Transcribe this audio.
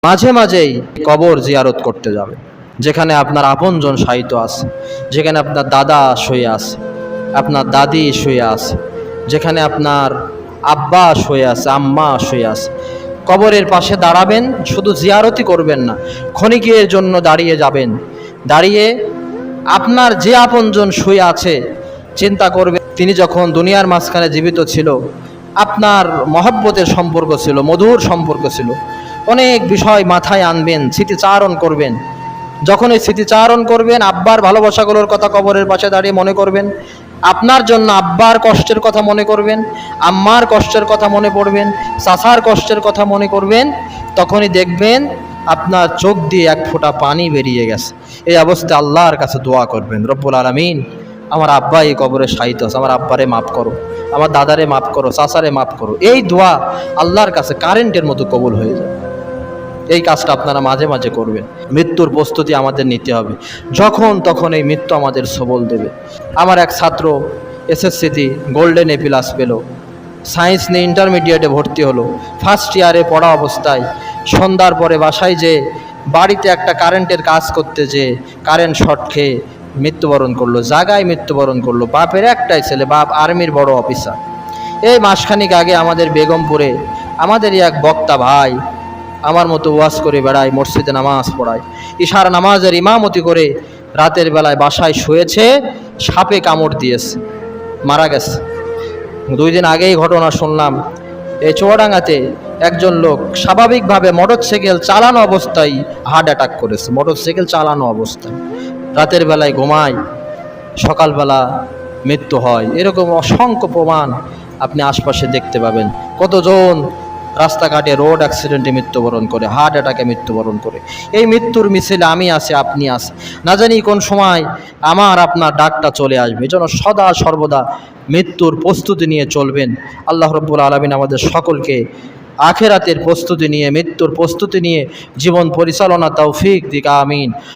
মাঝে মাঝেই কবর জিয়ারত করতে যাবে, যেখানে আপনার আপনজন শায়িত আছে, যেখানে আপনার দাদা শুয়ে আছে, আপনার দাদি শুয়ে আছে, যেখানে আপনার আব্বা শুয়ে আছে, আম্মা শুয়ে আছে। কবরের পাশে দাঁড়াবেন, শুধু জিয়ারতই করবেন না, ক্ষণিকের জন্য দাঁড়িয়ে যাবেন। দাঁড়িয়ে আপনার যে আপনজন শুয়ে আছে চিন্তা করবেন, তিনি যখন দুনিয়ার মাঝখানে জীবিত ছিল আপনার মহব্বতের সম্পর্ক ছিল, মধুর সম্পর্ক ছিল। অনেক বিষয় মাথায় আনবেন, স্মৃতিচারণ করবেন। যখন এই স্মৃতিচারণ করবেন, আব্বার ভালোবাসাগুলোর কথা কবরের পাশে দাঁড়িয়ে মনে করবেন, আপনার জন্য আব্বার কষ্টের কথা মনে করবেন, আম্মার কষ্টের কথা মনে পড়বেন, চাচার কষ্টের কথা মনে করবেন। তখনই দেখবেন আপনার চোখ দিয়ে এক ফোঁটা পানি বেরিয়ে গেছে। এই অবস্থায় আল্লাহর কাছে দোয়া করবেন, রব্বুল আলামিন, আমার আব্বা এই কবরে শায়িত আছে, আমার আব্বারে মাফ করো, আমার দাদারে মাফ করো, চাচারে মাফ করো। এই দোয়া আল্লাহর কাছে কারেন্টের মতো কবুল হয়ে যায়। এই কাজটা আপনারা মাঝে মাঝে করবেন। মৃত্যুর প্রস্তুতি আমাদের নিতে হবে, যখন তখন এই মৃত্যু আমাদের সবল দেবে। আমার এক ছাত্র এসএসসিতে গোল্ডেন এ প্লাস পেল, সায়েন্স নিয়ে ইন্টারমিডিয়েটে ভর্তি হলো। ফার্স্ট ইয়ারে পড়া অবস্থায় সন্ধ্যার পরে বাসায় যে বাড়িতে একটা কারেন্টের কাজ করতে যে কারেন্ট শর্ট খেয়ে মৃত্যুবরণ করলো, জায়গায় মৃত্যুবরণ করলো। বাপের একটাই ছেলে, বাপ আর্মির বড় অফিসার। এই মাসখানিক আগে আমাদের বেগমপুরে আমাদেরই এক বক্তা ভাই আমার মতো ওয়াজ করে বেড়ায়, মসজিদে নামাজ পড়ায়, ইশার নামাজের ইমামতি করে রাতের বেলায় বাসায় শুয়েছে, সাপে কামড় দিয়েছে, মারা গেছে। 2 দিন আগেই ঘটনা শুনলাম, এই চুয়াডাঙ্গাতে একজন লোক স্বাভাবিকভাবে মোটরসাইকেল চালানো অবস্থায় হার্ট অ্যাটাক করেছে। মোটরসাইকেল চালানো অবস্থায় রাতের বেলায় ঘুমায়, সকালবেলা মৃত্যু হয়। এরকম অসংখ্য প্রমাণ আপনি আশপাশে দেখতে পাবেন। কতজন রাস্তাঘাটে রোড অ্যাক্সিডেন্টে মৃত্যুবরণ করে, হার্ট অ্যাটাকে মৃত্যুবরণ করে। এই মৃত্যুর মিছিলে আমি আছি, আপনি আছি, না জানি কোন সময় আমার আপনার ডাকটা চলে আসবে। এই জন্য সদা সর্বদা মৃত্যুর প্রস্তুতি নিয়ে চলবেন। আল্লাহ রাব্বুল আলামিন আমাদের সকলকে আখিরাতের প্রস্তুতি নিয়ে, মৃত্যুর প্রস্তুতি নিয়ে জীবন পরিচালনা তৌফিক দিক, আমিন।